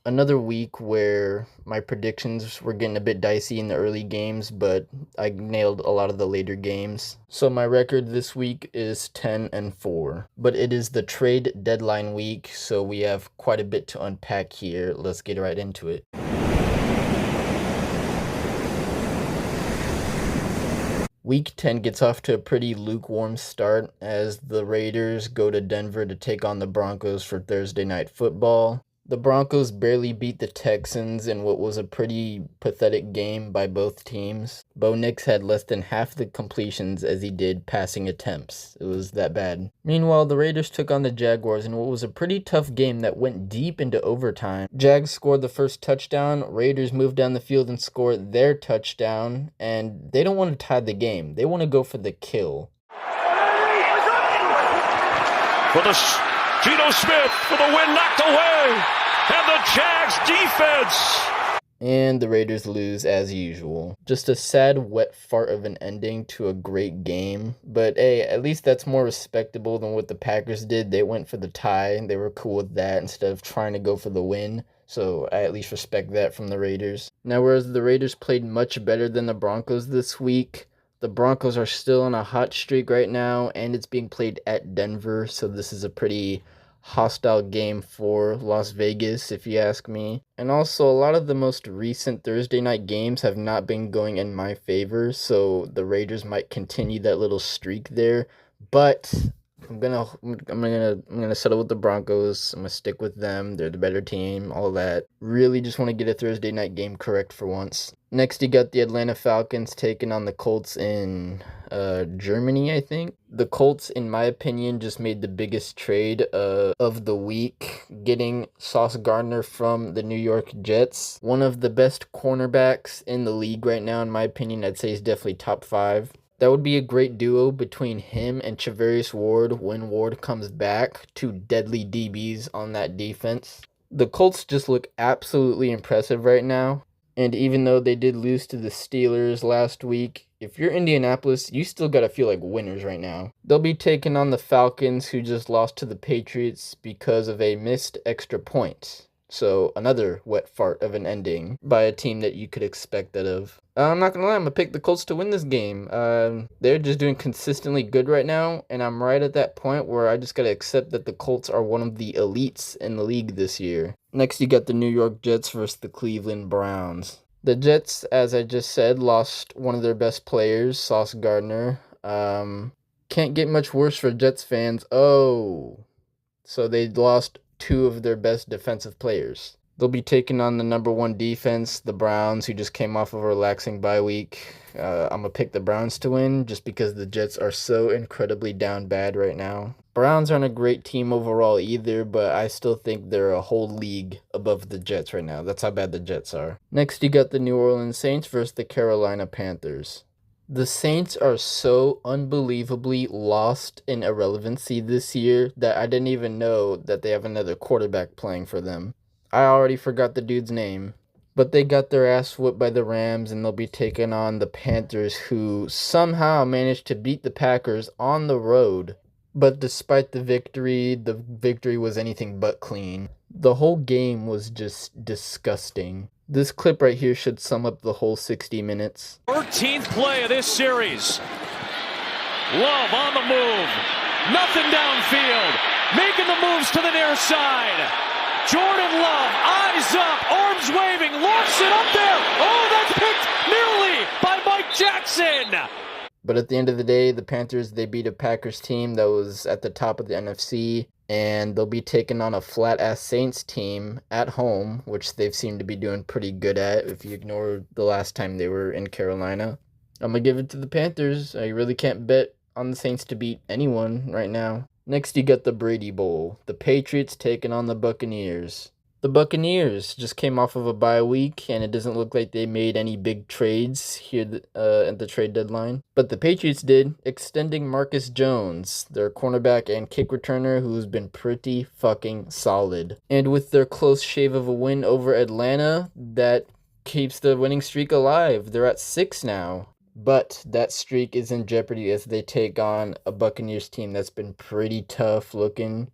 Another week where my predictions were getting a bit dicey in the early games, but I nailed a lot of the later games. So my record this week is 10-4. But it is the trade deadline week, so we have quite a bit to unpack here. Let's get right into it. Week 10 gets off to a pretty lukewarm start as the Raiders go to Denver to take on the Broncos for Thursday Night Football. The Broncos barely beat the Texans in what was a pretty pathetic game by both teams. Bo Nix had less than half the completions as he did passing attempts. It was that bad. Meanwhile, the Raiders took on the Jaguars in what was a pretty tough game that went deep into overtime. Jags scored the first touchdown, Raiders moved down the field and scored their touchdown, and they don't want to tie the game. They want to go for the kill. Geno Smith for the win, knocked away, and the Jags defense. And the Raiders lose as usual. Just a sad, wet fart of an ending to a great game. But hey, at least that's more respectable than what the Packers did. They went for the tie, and they were cool with that instead of trying to go for the win. So I at least respect that from the Raiders. Now, whereas the Raiders played much better than the Broncos this week, the Broncos are still on a hot streak right now, and it's being played at Denver, so this is a pretty hostile game for Las Vegas, if you ask me. And also, a lot of the most recent Thursday night games have not been going in my favor, so the Raiders might continue that little streak there. But I'm gonna settle with the Broncos. I'm gonna stick with them. They're the better team, all that. Really just want to get a Thursday night game correct for once. Next, you got the Atlanta Falcons taking on the Colts in Germany, I think. The Colts, in my opinion, just made the biggest trade of the week, getting Sauce Gardner from the New York Jets. One of the best cornerbacks in the league right now, in my opinion. I'd say he's definitely top 5. That would be a great duo between him and Charvarius Ward when Ward comes back. 2 deadly DBs on that defense. The Colts just look absolutely impressive right now. And even though they did lose to the Steelers last week, if you're Indianapolis, you still got to feel like winners right now. They'll be taking on the Falcons, who just lost to the Patriots because of a missed extra point. So another wet fart of an ending by a team that you could expect that of. I'm not going to lie, I'm going to pick the Colts to win this game. They're just doing consistently good right now, and I'm right at that point where I just got to accept that the Colts are one of the elites in the league this year. Next, you got the New York Jets versus the Cleveland Browns. The Jets, as I just said, lost one of their best players, Sauce Gardner. Can't get much worse for Jets fans. Oh, so they lost 2 of their best defensive players. They'll be taking on the number 1 defense, the Browns, who just came off of a relaxing bye week. I'm going to pick the Browns to win just because the Jets are so incredibly down bad right now. Browns aren't a great team overall either, but I still think they're a whole league above the Jets right now. That's how bad the Jets are. Next, you got the New Orleans Saints versus the Carolina Panthers. The Saints are so unbelievably lost in irrelevancy this year that I didn't even know that they have another quarterback playing for them. I already forgot the dude's name. But they got their ass whooped by the Rams, and they'll be taking on the Panthers, who somehow managed to beat the Packers on the road. But despite the victory was anything but clean. The whole game was just disgusting. This clip right here should sum up the whole 60 minutes. 13th play of this series. Love on the move. Nothing downfield. Making the moves to the near side. Jordan Love, eyes up, arms waving, lofts it up there. Oh, that's picked nearly by Mike Jackson. But at the end of the day, the Panthers, they beat a Packers team that was at the top of the NFC. And they'll be taking on a flat-ass Saints team at home, which they've seemed to be doing pretty good at if you ignore the last time they were in Carolina. I'm going to give it to the Panthers. I really can't bet on the Saints to beat anyone right now. Next, you got the Brady Bowl. The Patriots taking on the Buccaneers. The Buccaneers just came off of a bye week, and it doesn't look like they made any big trades here at the trade deadline. But the Patriots did, extending Marcus Jones, their cornerback and kick returner, who's been pretty fucking solid. And with their close shave of a win over Atlanta, that keeps the winning streak alive. They're at 6 now. But that streak is in jeopardy as they take on a Buccaneers team that's been pretty tough looking.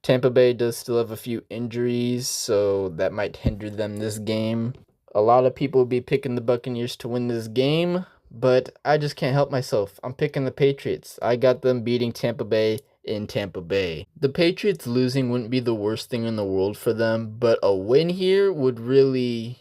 Tampa Bay does still have a few injuries, so that might hinder them this game. A lot of people will be picking the Buccaneers to win this game, but I just can't help myself. I'm picking the Patriots. I got them beating Tampa Bay in Tampa Bay. The Patriots losing wouldn't be the worst thing in the world for them, but a win here would really,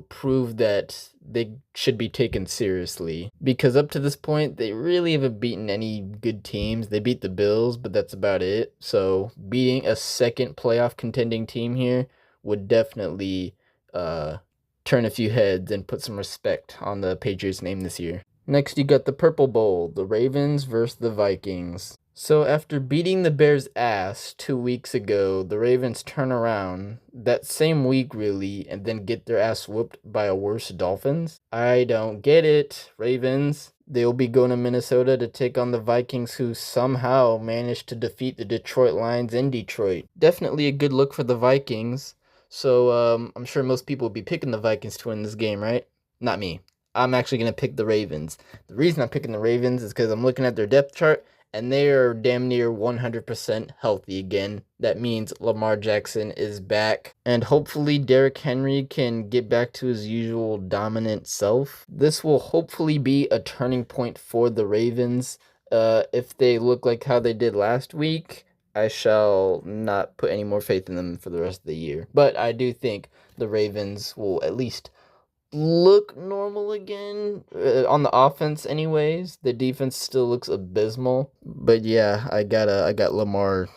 prove that they should be taken seriously. Because up to this point, they really haven't beaten any good teams. They beat the Bills, but that's about it. So beating a second playoff contending team here would definitely turn a few heads and put some respect on the Patriots' name this year. Next, you got the Purple Bowl, the Ravens versus the Vikings. So after beating the Bears' ass 2 weeks ago, the Ravens turn around that same week, really, and then get their ass whooped by a worse Dolphins? I don't get it, Ravens. They'll be going to Minnesota to take on the Vikings, who somehow managed to defeat the Detroit Lions in Detroit. Definitely a good look for the Vikings. So I'm sure most people will be picking the Vikings to win this game, right? Not me. I'm actually going to pick the Ravens. The reason I'm picking the Ravens is because I'm looking at their depth chart, and they are damn near 100% healthy again. That means Lamar Jackson is back. And hopefully Derrick Henry can get back to his usual dominant self. This will hopefully be a turning point for the Ravens. If they look like how they did last week, I shall not put any more faith in them for the rest of the year. But I do think the Ravens will at least look normal again on the offense anyways. The defense still looks abysmal, but yeah, I got Lamar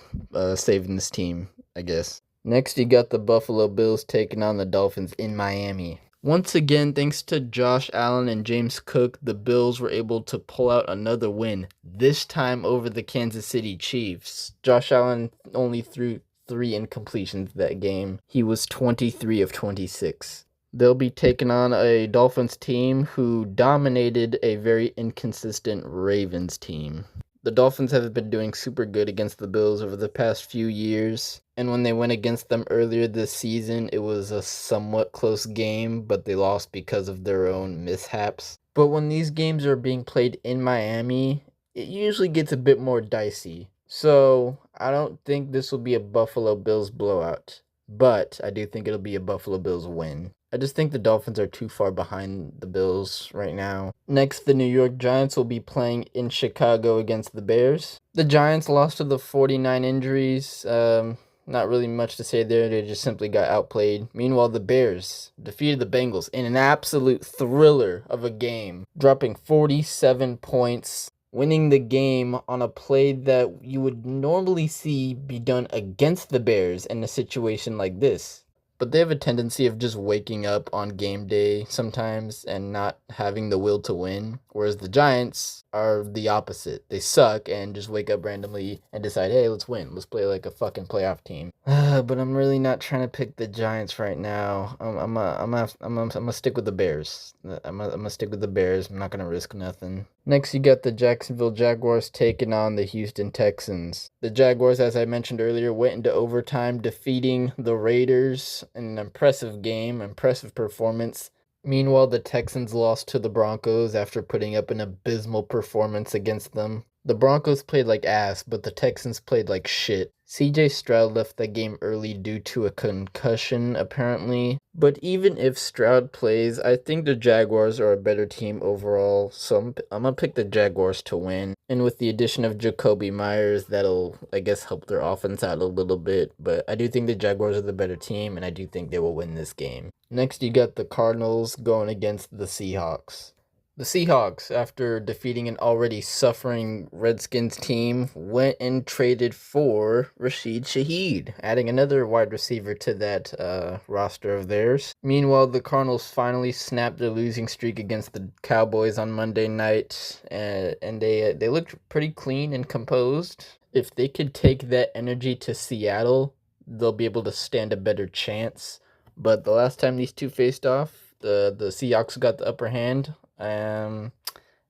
saving this team, I guess. Next, you got the Buffalo Bills taking on the Dolphins in Miami. Once again, thanks to Josh Allen and James Cook, the Bills were able to pull out another win, this time over the Kansas City Chiefs. Josh Allen only threw 3 incompletions that game. He was 23 of 26. They'll be taking on a Dolphins team who dominated a very inconsistent Ravens team. The Dolphins have been doing super good against the Bills over the past few years, and when they went against them earlier this season, it was a somewhat close game, but they lost because of their own mishaps. But when these games are being played in Miami, it usually gets a bit more dicey. So I don't think this will be a Buffalo Bills blowout, but I do think it'll be a Buffalo Bills win. I just think the Dolphins are too far behind the Bills right now. Next, the New York Giants will be playing in Chicago against the Bears. The Giants lost to the 49 injuries. Not really much to say there. They just simply got outplayed. Meanwhile, the Bears defeated the Bengals in an absolute thriller of a game, dropping 47 points, winning the game on a play that you would normally see be done against the Bears in a situation like this. But they have a tendency of just waking up on game day sometimes and not having the will to win. Whereas the Giants are the opposite. They suck and just wake up randomly and decide, hey, let's win. Let's play like a fucking playoff team. But I'm really not trying to pick the Giants right now. I'm gonna stick with the Bears. I'm gonna stick with the Bears. I'm not gonna risk nothing. Next, you got the Jacksonville Jaguars taking on the Houston Texans. The Jaguars, as I mentioned earlier, went into overtime, defeating the Raiders in an impressive game, impressive performance. Meanwhile, the Texans lost to the Broncos after putting up an abysmal performance against them. The Broncos played like ass, but the Texans played like shit. CJ Stroud left that game early due to a concussion, apparently. But even if Stroud plays, I think the Jaguars are a better team overall, so I'm going to pick the Jaguars to win. And with the addition of Jacoby Myers, that'll, I guess, help their offense out a little bit. But I do think the Jaguars are the better team, and I do think they will win this game. Next, you got the Cardinals going against the Seahawks. The Seahawks, after defeating an already suffering Redskins team, went and traded for Rashid Shaheed, adding another wide receiver to that roster of theirs. Meanwhile, the Cardinals finally snapped their losing streak against the Cowboys on Monday night, and they looked pretty clean and composed. If they could take that energy to Seattle, they'll be able to stand a better chance. But the last time these two faced off, the Seahawks got the upper hand. I'm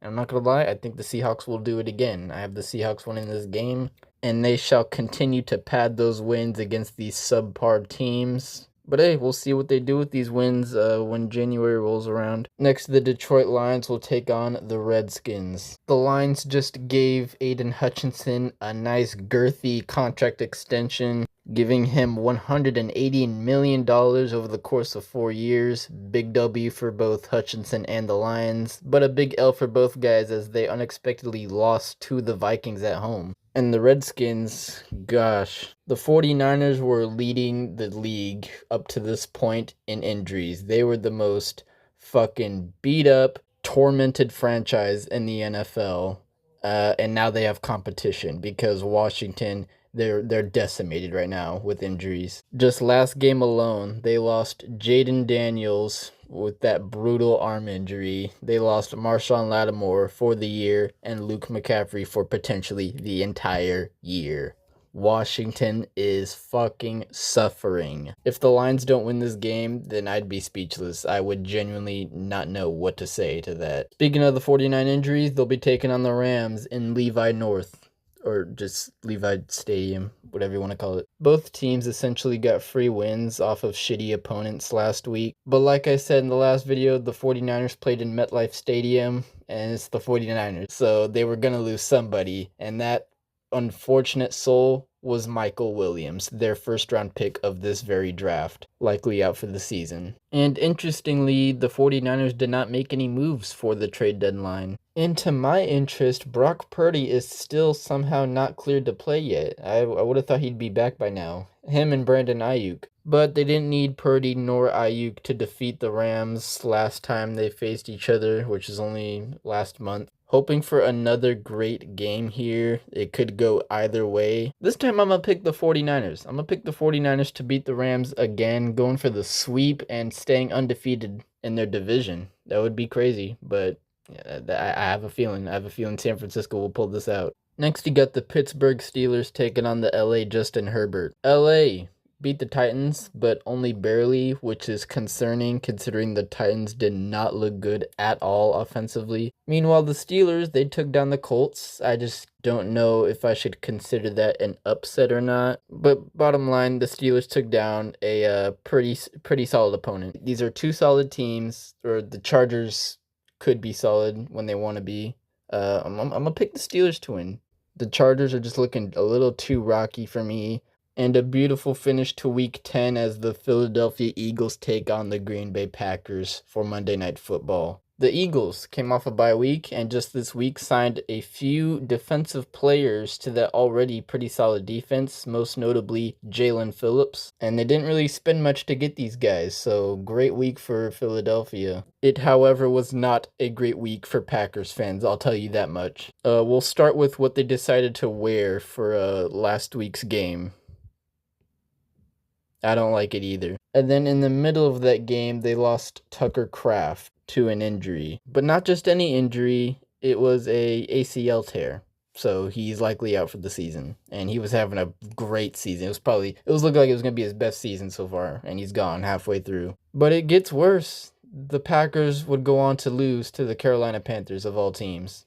not gonna lie, I think the Seahawks will do it again. I have the Seahawks winning this game, and they shall continue to pad those wins against these subpar teams. But hey, we'll see what they do with these wins when January rolls around. Next, the Detroit Lions will take on the Redskins. The Lions just gave Aiden Hutchinson a nice girthy contract extension, giving him $180 million over the course of 4 years. Big W for both Hutchinson and the Lions, but a big L for both guys as they unexpectedly lost to the Vikings at home. And the Redskins, gosh, the 49ers were leading the league up to this point in injuries. They were the most fucking beat up, tormented franchise in the NFL. And now they have competition because Washington, they're decimated right now with injuries. Just last game alone, they lost Jaden Daniels with that brutal arm injury. They lost Marshawn Lattimore for the year and Luke McCaffrey for potentially the entire year. Washington is fucking suffering. If the Lions don't win this game, then I'd be speechless. I would genuinely not know what to say to that. Speaking of the 49 injuries, they'll be taking on the Rams in Levi North. Or just Levi Stadium, whatever you want to call it. Both teams essentially got free wins off of shitty opponents last week. But like I said in the last video, the 49ers played in MetLife Stadium, and it's the 49ers. So they were going to lose somebody, and that unfortunate soul was Michael Williams, their first-round pick of this very draft, likely out for the season. And interestingly, the 49ers did not make any moves for the trade deadline. And to my interest, Brock Purdy is still somehow not cleared to play yet. I would have thought he'd be back by now. Him and Brandon Ayuk. But they didn't need Purdy nor Ayuk to defeat the Rams last time they faced each other, which is only last month. Hoping for another great game here. It could go either way. This time I'm going to pick the 49ers. I'm going to pick the 49ers to beat the Rams again, going for the sweep and staying undefeated in their division. That would be crazy, but yeah, I have a feeling. I have a feeling San Francisco will pull this out. Next, you got the Pittsburgh Steelers taking on the LA Justin Herbert. LA beat the Titans, but only barely, which is concerning considering the Titans did not look good at all offensively. Meanwhile, the Steelers, they took down the Colts. I just don't know if I should consider that an upset or not. But bottom line, the Steelers took down a pretty solid opponent. These are two solid teams, or the Chargers could be solid when they want to be. I'm going to pick the Steelers to win. The Chargers are just looking a little too rocky for me. And a beautiful finish to Week 10 as the Philadelphia Eagles take on the Green Bay Packers for Monday Night Football. The Eagles came off a bye week and just this week signed a few defensive players to that already pretty solid defense, most notably Jalen Phillips. And they didn't really spend much to get these guys, so great week for Philadelphia. It, however, was not a great week for Packers fans, I'll tell you that much. We'll start with what they decided to wear for last week's game. I don't like it either. And then in the middle of that game, they lost Tucker Kraft to an injury. But not just any injury, it was a ACL tear. So he's likely out for the season. And he was having a great season. It was looking like it was going to be his best season so far. And he's gone halfway through. But it gets worse. The Packers would go on to lose to the Carolina Panthers of all teams.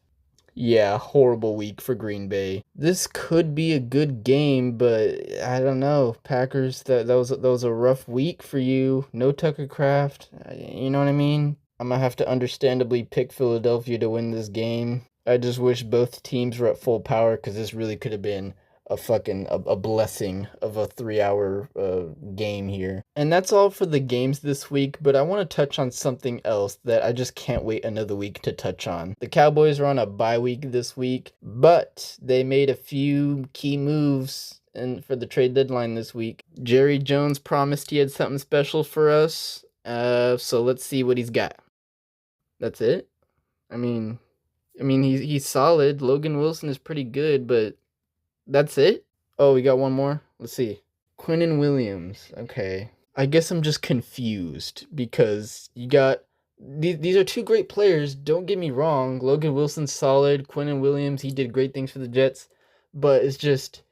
Yeah, horrible week for Green Bay. This could be a good game, but I don't know. Packers, that was a rough week for you. No Tucker Kraft. You know what I mean? I'm gonna have to understandably pick Philadelphia to win this game. I just wish both teams were at full power because this really could have been a blessing of a 3-hour game here. And that's all for the games this week, but I want to touch on something else that I just can't wait another week to touch on. The Cowboys are on a bye week this week, but they made a few key moves for the trade deadline this week. Jerry Jones promised he had something special for us, so let's see what he's got. That's it? I mean he's solid. Logan Wilson is pretty good, but that's it? Oh, we got one more? Let's see. Quinnen Williams. Okay. I guess I'm just confused because you got... These are two great players, don't get me wrong. Logan Wilson's solid. Quinnen Williams, he did great things for the Jets. But it's just...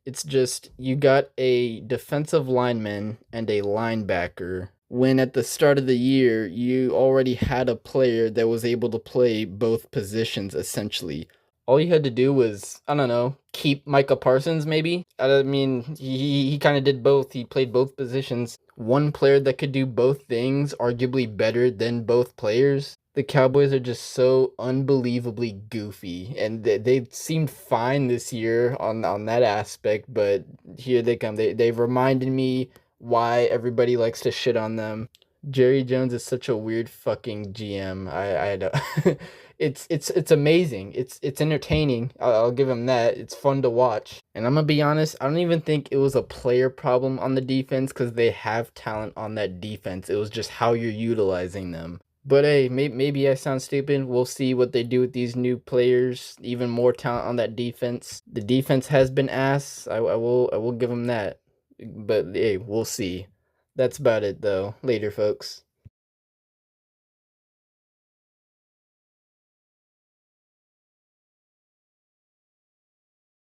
It's just, you got a defensive lineman and a linebacker when at the start of the year you already had a player that was able to play both positions essentially. All you had to do was, I don't know, keep Micah Parsons maybe. I mean, he kind of did both. He played both positions. One player that could do both things, arguably better than both players. The Cowboys are just so unbelievably goofy, and they seemed fine this year on that aspect, but here they come. They've reminded me why everybody likes to shit on them. Jerry Jones is such a weird fucking GM. I don't. It's amazing. It's entertaining. I'll give him that. It's fun to watch. And I'm gonna be honest. I don't even think it was a player problem on the defense because they have talent on that defense. It was just how you're utilizing them. But hey, maybe I sound stupid. We'll see what they do with these new players. Even more talent on that defense. The defense has been ass. I will give them that. But hey, we'll see. That's about it though. Later, folks.